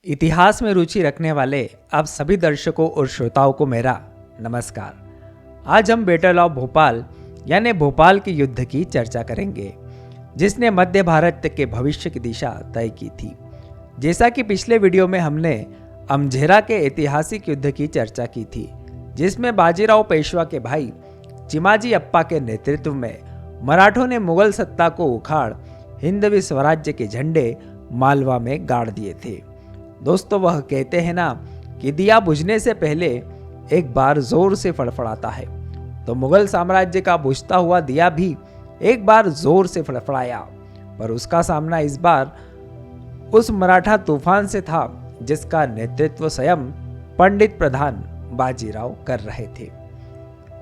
इतिहास में रुचि रखने वाले आप सभी दर्शकों और श्रोताओं को मेरा नमस्कार। आज हम बैटल ऑफ भोपाल यानी भोपाल के युद्ध की चर्चा करेंगे, जिसने मध्य भारत के भविष्य की दिशा तय की थी। जैसा कि पिछले वीडियो में हमने अमझेरा के ऐतिहासिक युद्ध की चर्चा की थी, जिसमें बाजीराव पेशवा के भाई चिमाजी अप्पा के नेतृत्व में मराठों ने मुगल सत्ता को उखाड़ हिंदवी स्वराज्य के झंडे मालवा में गाड़ दिए थे। दोस्तों, वह कहते हैं ना कि दिया बुझने से पहले एक बार जोर से फड़फड़ाता है, तो मुगल साम्राज्य का बुझता हुआ दिया भी एक बार जोर से फड़फड़ाया, पर उसका सामना इस बार उस मराठा तूफान से था जिसका नेतृत्व स्वयं पंडित प्रधान बाजीराव कर रहे थे।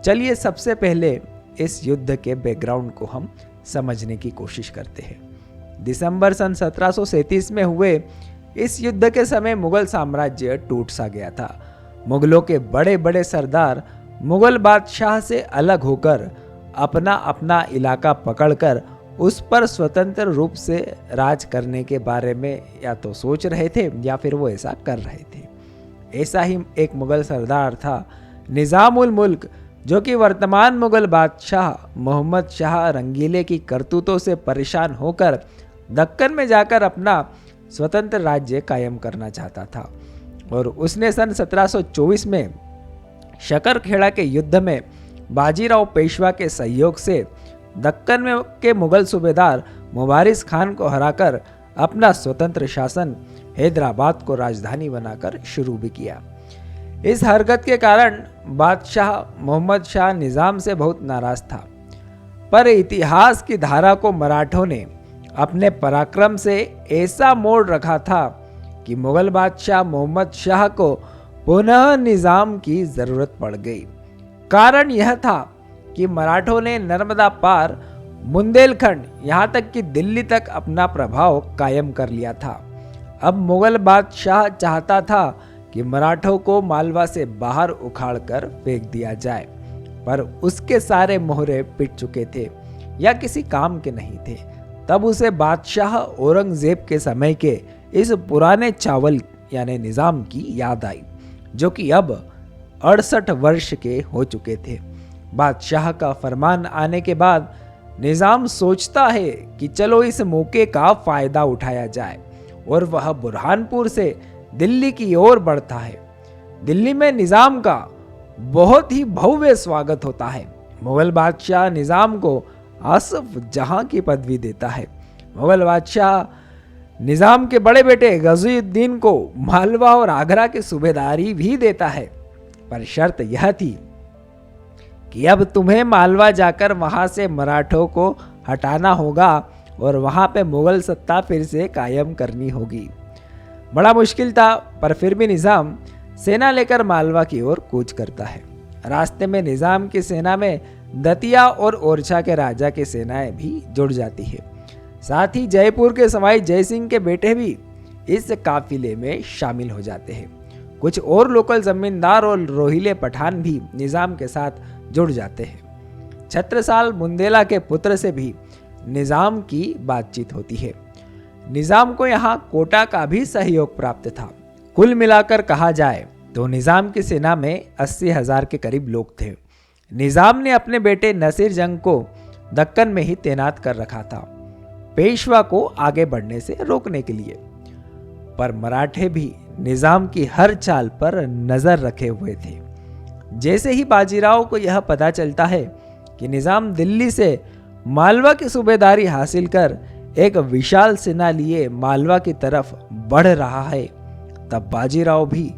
चलिए सबसे पहले इस युद्ध के बैकग्राउंड को हम समझने की कोशिश करते हैं। दिसंबर सन 1737 में हुए इस युद्ध के समय मुगल साम्राज्य टूट सा गया था। मुगलों के बड़े बड़े सरदार मुगल बादशाह से अलग होकर अपना अपना इलाका पकड़कर उस पर स्वतंत्र रूप से राज करने के बारे में या तो सोच रहे थे या फिर वो ऐसा कर रहे थे। ऐसा ही एक मुगल सरदार था निजाम उल मुल्क, जो कि वर्तमान मुगल बादशाह मोहम्मद शाह रंगीले की करतूतों से परेशान होकर दक्कन में जाकर अपना स्वतंत्र राज्य कायम करना चाहता था। और उसने सन 1724 में शकरखेड़ा के युद्ध में बाजीराव पेशवा के सहयोग से दक्कन में के मुगल सूबेदार मुबारिस खान को हराकर अपना स्वतंत्र शासन हैदराबाद को राजधानी बनाकर शुरू भी किया। इस हरकत के कारण बादशाह मोहम्मद शाह निजाम से बहुत नाराज था, पर इतिहास की धारा को मराठों ने अपने पराक्रम से ऐसा मोड़ रखा था कि मुगल बादशाह मोहम्मद शाह को पुनः निजाम की जरूरत पड़ गई। कारण यह था कि मराठों ने नर्मदा पार बुंदेलखंड यहाँ तक कि दिल्ली तक अपना प्रभाव कायम कर लिया था। अब मुगल बादशाह चाहता था कि मराठों को मालवा से बाहर उखाड़कर फेंक दिया जाए, पर उसके सारे मोहरे पिट चुके थे या किसी काम के नहीं थे। तब उसे बादशाह औरंगजेब के समय के इस पुराने चावल यानी निजाम की याद आई, जो कि अब 68 वर्ष के हो चुके थे। बादशाह का फरमान आने के बाद निजाम सोचता है कि चलो इस मौके का फायदा उठाया जाए, और वह बुरहानपुर से दिल्ली की ओर बढ़ता है। दिल्ली में निजाम का बहुत ही भव्य स्वागत होता है। मुगल बादशाह निजाम को आसफ जहां की पदवी देता है। मुगल बादशाह निजाम के बड़े बेटे गजुद्दीन को मालवा और आगरा की सूबेदारी भी देता है, पर शर्त यह थी कि अब तुम्हें मालवा जाकर वहां से मराठों को हटाना होगा और वहां पे मुगल सत्ता फिर से कायम करनी होगी। बड़ा मुश्किल था, पर फिर भी निजाम सेना लेकर मालवा की ओर कूच करता है। रास्ते में निजाम की सेना में दतिया और ओरछा के राजा की सेनाएं भी जुड़ जाती है। साथ ही जयपुर के सवाई जयसिंह के बेटे भी इस काफिले में शामिल हो जाते हैं। कुछ और लोकल जमींदार और रोहिले पठान भी निजाम के साथ जुड़ जाते हैं। छत्रसाल बुंदेला के पुत्र से भी निजाम की बातचीत होती है। निजाम को यहाँ कोटा का भी सहयोग प्राप्त था। कुल मिलाकर कहा जाए तो निजाम की सेना में 80,000 के करीब लोग थे। निजाम ने अपने बेटे नसीर जंग को दक्कन में ही तैनात कर रखा था, पेशवा को आगे बढ़ने से रोकने के लिए। पर मराठे भी निजाम की हर चाल पर नजर रखे हुए थे। जैसे ही बाजीराव को यह पता चलता है कि निजाम दिल्ली से मालवा की सूबेदारी हासिल कर एक विशाल सेना लिए मालवा की तरफ बढ़ रहा है, तब बाजीराव भी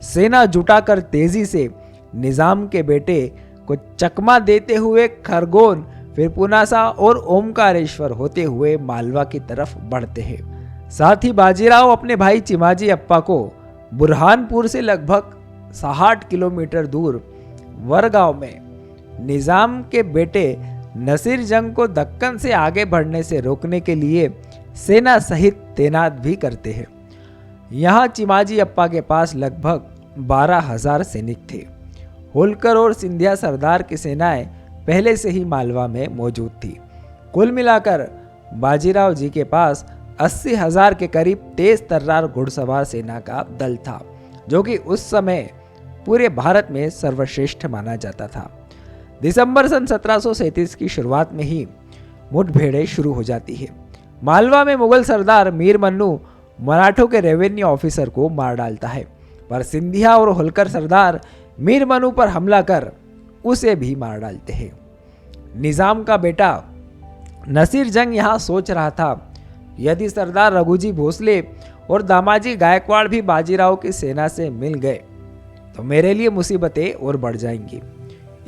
सेना जुटाकर तेजी से निजाम के बेटे को चकमा देते हुए खरगोन, फिर पुनासा और ओमकारेश्वर होते हुए मालवा की तरफ बढ़ते हैं। साथ ही बाजीराव अपने भाई चिमाजी अप्पा को बुरहानपुर से लगभग 60 किलोमीटर दूर वरगांव में निजाम के बेटे नसीर जंग को दक्कन से आगे बढ़ने से रोकने के लिए सेना सहित तैनात भी करते हैं। यहाँ चिमाजी अप्पा के पास लगभग 12,000 सैनिक थे। होलकर और सिंधिया सरदार की सेनाएं पहले से ही मालवा में मौजूद थी। कुल मिलाकर बाजीराव जी के पास 80,000 के करीब तेज तर्रार घुड़सवार सेना का दल था, जो कि उस समय पूरे भारत में सर्वश्रेष्ठ माना जाता था। दिसंबर सन 1737 की शुरुआत में ही मुठभेड़ें शुरू हो जाती है। मालवा में मुगल सरदार मीर मन्नू मराठों के रेवेन्यू ऑफिसर को मार डालता है, पर सिंधिया और होलकर सरदार मीर मन्नू पर हमला कर उसे भी मार डालते हैं। निजाम का बेटा नसीर जंग यहाँ सोच रहा था, यदि सरदार रघुजी भोसले और दामाजी गायकवाड़ भी बाजीराव की सेना से मिल गए तो मेरे लिए मुसीबतें और बढ़ जाएंगी।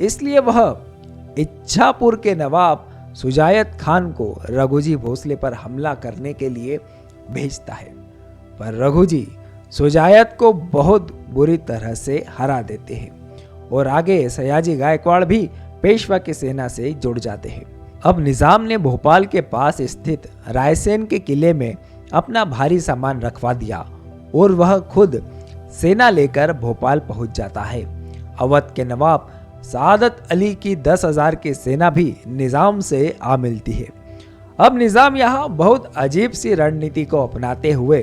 इसलिए वह इच्छापुर के नवाब सुजायत खान को रघुजी भोसले पर हमला करने के लिए भेजता है, पर रघुजी सुजायत को बहुत बुरी तरह से हरा देते हैं और आगे सयाजी गायकवाड़ भी पेशवा की सेना से जुड़ जाते हैं। अब निजाम ने भोपाल के पास स्थित रायसेन के किले में अपना भारी सामान रखवा दिया और वह खुद सेना लेकर भोपाल पहुंच जाता है। अवध के नवाब सादत अली की 10,000 की सेना भी निजाम से आ मिलती है। अब निजाम यहाँ बहुत अजीब सी रणनीति को अपनाते हुए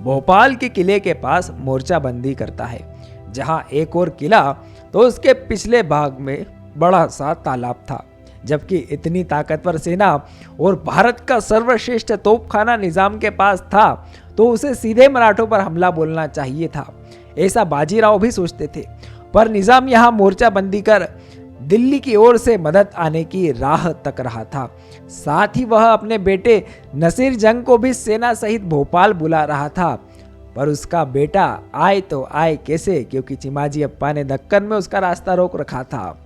भोपाल के किले के पास मोर्चाबंदी करता है, जहाँ एक और किला तो उसके पिछले भाग में बड़ा सा तालाब था। जबकि इतनी ताकतवर सेना और भारत का सर्वश्रेष्ठ तोपखाना निजाम के पास था तो उसे सीधे मराठों पर हमला बोलना चाहिए था, ऐसा बाजीराव भी सोचते थे। पर निजाम यहाँ मोर्चाबंदी कर दिल्ली की ओर से मदद आने की राह तक रहा था। साथ ही वह अपने बेटे नसीर जंग को भी सेना सहित भोपाल बुला रहा था, पर उसका बेटा आए तो आए कैसे, क्योंकि चिमाजी अप्पा ने दक्कन में उसका रास्ता रोक रखा था।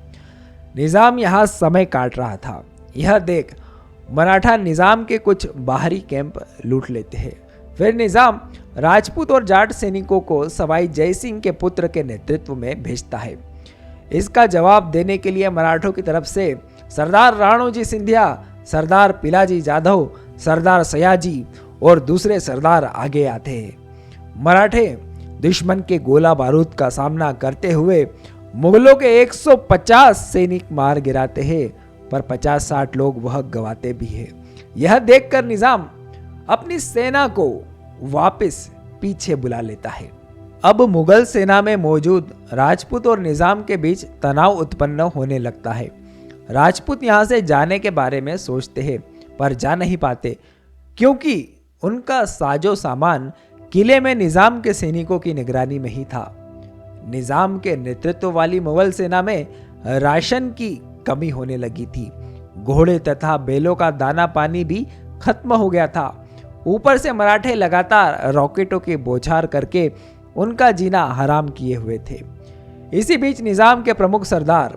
निजाम यहाँ समय काट रहा था। यह देख मराठा निजाम के कुछ बाहरी कैंप लूट लेते हैं। फिर निजाम राजपूत और जाट सैनिकों को सवाई जयसिंह के पुत्र के नेतृत्व में भेजता है। इसका जवाब देने के लिए मराठों की तरफ से सरदार राणोजी सिंधिया, सरदार पिलाजी जाधव, सरदार सयाजी और दूसरे सरदार आगे आते हैं। मराठे दुश्मन के गोला बारूद का सामना करते हुए मुगलों के 150 सैनिक मार गिराते हैं, पर 50-60 लोग वह गवाते भी हैं। यह देखकर निजाम अपनी सेना को वापस पीछे बुला लेता है। अब मुगल सेना में मौजूद राजपूत और निजाम के बीच तनाव उत्पन्न होने लगता है। राजपूत यहाँ से जाने के बारे में सोचते हैं, पर जा नहीं पाते, क्योंकि उनका साजो सामान किले में निजाम के सैनिकों की निगरानी में ही था। निजाम के नेतृत्व वाली मुगल सेना में राशन की कमी होने लगी थी। घोड़े तथा बैलों का दाना पानी भी खत्म हो गया था। ऊपर से मराठे लगातार रॉकेटों की बौछार करके उनका जीना हराम किए हुए थे। इसी बीच निजाम के प्रमुख सरदार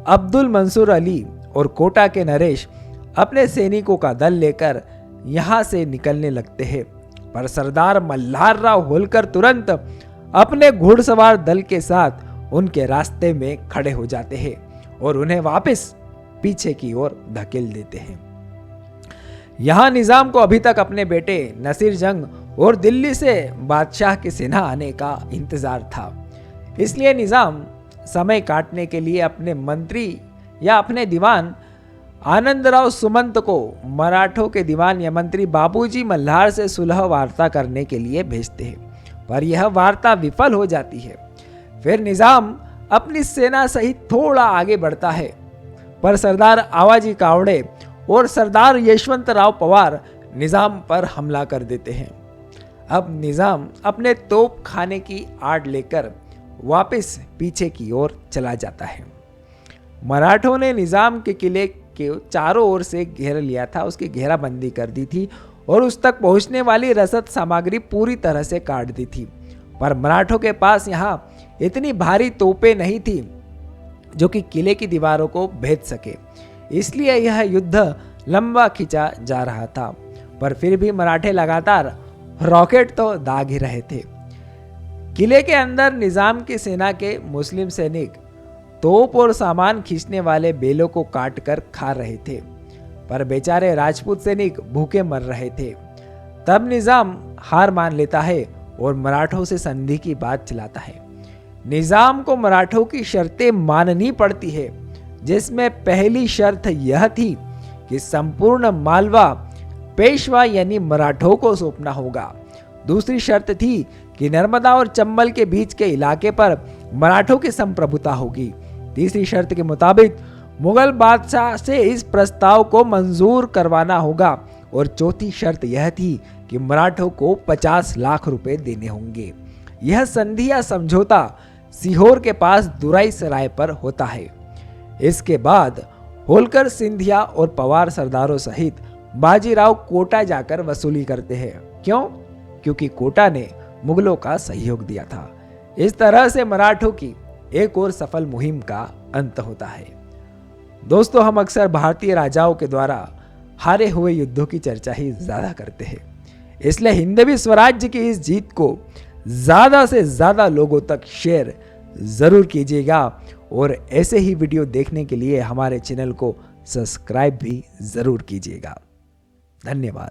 अब्दुल मंसूर अली और कोटा के नरेश अपने सैनिकों का दल लेकर यहाँ से निकलने लगते हैं, पर सरदार मल्हार राव होलकर तुरंत अपने घुड़सवार दल के साथ उनके रास्ते में खड़े हो जाते हैं और उन्हें वापस पीछे की ओर धकेल देते हैं। यहाँ निजाम को अभी तक अपने बेटे नसीर जंग और दिल्ली से बादशाह की सेना आने का इंतजार था। इसलिए निजाम समय काटने के लिए अपने मंत्री या अपने दीवान आनंदराव सुमंत को मराठों के दीवान या मंत्री बाबूजी मल्हार से सुलह वार्ता करने के लिए भेजते हैं, पर यह वार्ता विफल हो जाती है। फिर निजाम अपनी सेना सहित थोड़ा आगे बढ़ता है, पर सरदार आवाजी कावड़े और सरदार यशवंत राव पवार निजाम पर हमला कर देते हैं। अब निजाम अपने तोप खाने की आड़ लेकर वापस पीछे की ओर चला जाता है। मराठों ने निजाम के किले के चारों ओर से घेर लिया था, उसकी घेराबंदी कर दी थी और उस तक पहुंचने वाली रसद सामग्री पूरी तरह से काट दी थी। पर मराठों के पास यहाँ इतनी भारी तोपें नहीं थी जो कि किले की दीवारों को भेद सके, इसलिए यह युद्ध लंबा खिंचा जा रहा था। पर फिर भी मराठे लगातार रॉकेट तो दाग ही रहे थे। किले के अंदर निजाम की सेना के मुस्लिम सैनिक तोप और सामान खींचने वाले बेलों को काटकर खा रहे थे, पर बेचारे राजपूत सैनिक भूखे मर रहे थे। तब निजाम हार मान लेता है और मराठों से संधि की बात चलाता है। निजाम को मराठों की शर्तें माननी पड़ती है, जिसमें पहली शर्त यह थी कि संपूर्ण मालवा पेशवा यानी मराठों को सौंपना होगा। दूसरी शर्त थी कि नर्मदा और चंबल के बीच के इलाके पर मराठों की संप्रभुता होगी। तीसरी शर्त के मुताबिक मुगल बादशाह से इस प्रस्ताव को मंजूर करवाना होगा और चौथी शर्त यह थी कि मराठों को 50 लाख रुपए देने होंगे। यह संधि या समझौता सीहोर के पास दुराई सराय पर होता है। इसके बाद होलकर, सिंधिया और पवार सरदारों सहित बाजीराव कोटा जाकर वसूली करते हैं। क्यों? क्योंकि कोटा ने मुगलों का सहयोग दिया था। इस तरह से मराठों की एक और सफल मुहिम का अंत होता है। दोस्तों, हम अक्सर भारतीय राजाओं के द्वारा हारे हुए युद्धों की चर्चा ही ज्यादा करते हैं, इसलिए हिंदवी स्वराज्य की इस जीत को ज्यादा से ज्यादा लोगों तक शेयर जरूर कीजिएगा और ऐसे ही वीडियो देखने के लिए हमारे चैनल को सब्सक्राइब भी जरूर कीजिएगा। धन्यवाद।